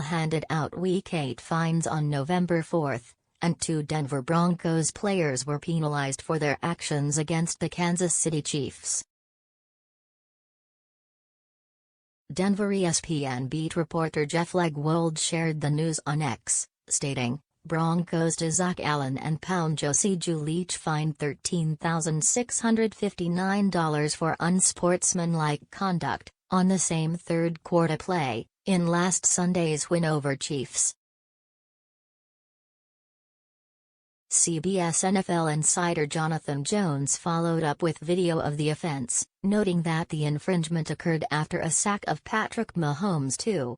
handed out Week 8 fines on November 4, and 2 Denver Broncos players were penalized for their actions against the Kansas City Chiefs. Denver ESPN beat reporter Jeff Legwold shared the news on X, stating, Broncos Zach Allen and pound Josey Jewell each fined $13,659 for unsportsmanlike conduct, on the same third-quarter play, in last Sunday's win over Chiefs. CBS NFL insider Jonathan Jones followed up with video of the offense, noting that the infringement occurred after a sack of Patrick Mahomes too.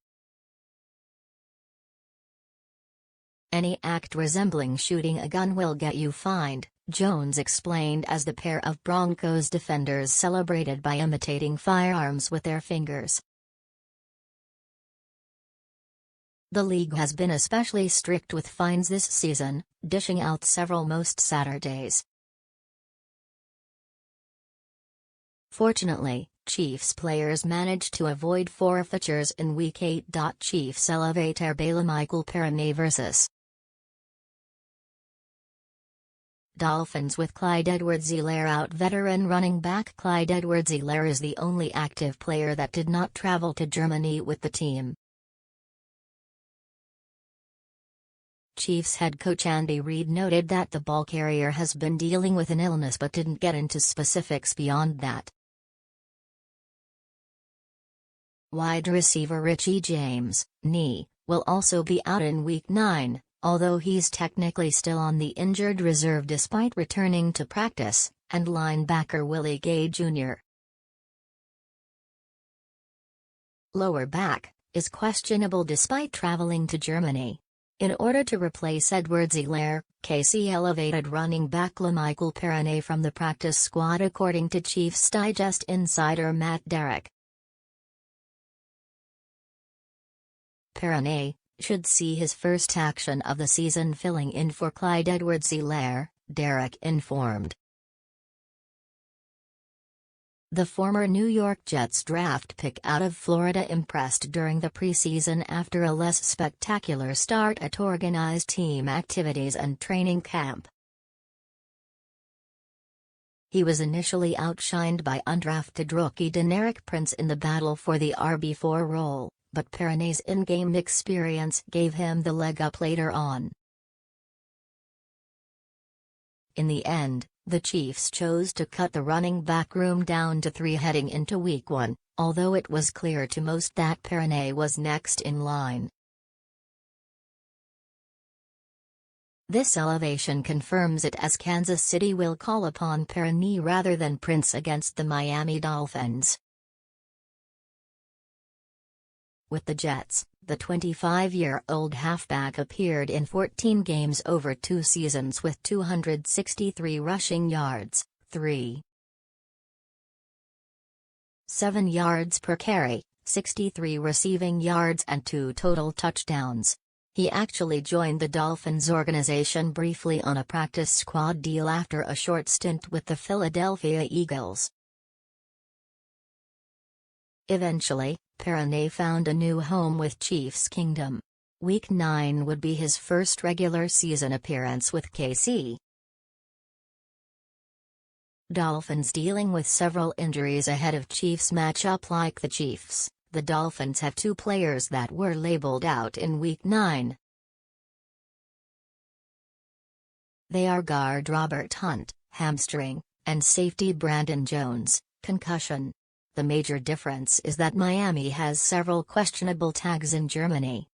Any act resembling shooting a gun will get you fined, Jones explained as the pair of Broncos defenders celebrated by imitating firearms with their fingers. The league has been especially strict with fines this season, dishing out several most Saturdays. Fortunately, Chiefs players managed to avoid forfeitures in Week 8. Chiefs elevator Baylor Michael Perine vs. Dolphins with Clyde Edwards-Helaire out. Veteran running back Clyde Edwards-Helaire is the only active player that did not travel to Germany with the team. Chiefs head coach Andy Reid noted that the ball carrier has been dealing with an illness but didn't get into specifics beyond that. Wide receiver Richie James, knee, will also be out in Week 9, although he's technically still on the injured reserve despite returning to practice, and linebacker Willie Gay Jr. lower back, is questionable despite traveling to Germany. In order to replace Edwards-Helaire, KC elevated running back LaMichael Perine from the practice squad according to Chiefs Digest insider Matt Derrick. Perine should see his first action of the season filling in for Clyde Edwards-Helaire, Derrick informed. The former New York Jets draft pick out of Florida impressed during the preseason after a less spectacular start at organized team activities and training camp. He was initially outshined by undrafted rookie Deneric Prince in the battle for the RB4 role, but Perine's in-game experience gave him the leg up later on. In the end, the Chiefs chose to cut the running back room down to 3 heading into Week 1, although it was clear to most that Perine was next in line. This elevation confirms it as Kansas City will call upon Perine rather than Prince against the Miami Dolphins. With the Jets, the 25-year-old halfback appeared in 14 games over 2 seasons with 263 rushing yards, 3.7 yards per carry, 63 receiving yards and 2 total touchdowns. He actually joined the Dolphins organization briefly on a practice squad deal after a short stint with the Philadelphia Eagles. Eventually, Perine found a new home with Chiefs Kingdom. Week 9 would be his first regular season appearance with KC. Dolphins dealing with several injuries ahead of Chiefs matchup. Like the Chiefs, the Dolphins have 2 players that were labeled out in Week 9. They are guard Robert Hunt, hamstring, and safety Brandon Jones, concussion. The major difference is that Miami has several questionable tags in Germany.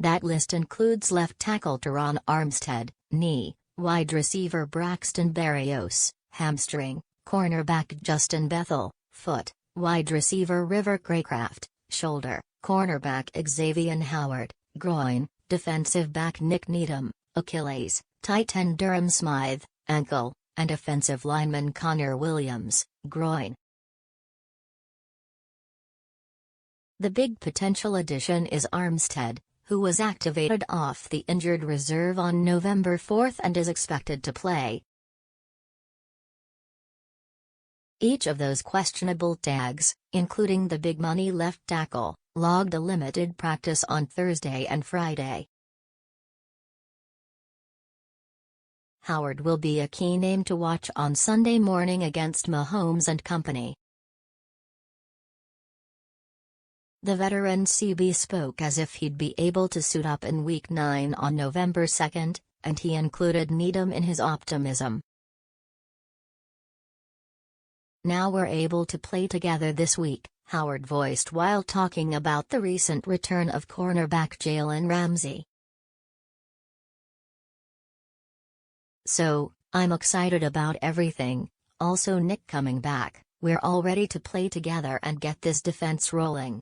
That list includes left tackle Teron Armstead, knee, wide receiver Braxton Berrios, hamstring, cornerback Justin Bethel, foot, wide receiver River Craycraft, shoulder, cornerback Xavier Howard, groin, defensive back Nick Needham, Achilles, tight end Durham Smythe, ankle, and offensive lineman Connor Williams, groin. The big potential addition is Armstead, who was activated off the injured reserve on November 4 and is expected to play. Each of those questionable tags, including the big money left tackle, logged a limited practice on Thursday and Friday. Howard will be a key name to watch on Sunday morning against Mahomes and company. The veteran CB spoke as if he'd be able to suit up in Week 9 on November 2, and he included Needham in his optimism. "Now we're able to play together this week," Howard voiced while talking about the recent return of cornerback Jalen Ramsey. "So, I'm excited about everything, also Nick coming back, we're all ready to play together and get this defense rolling."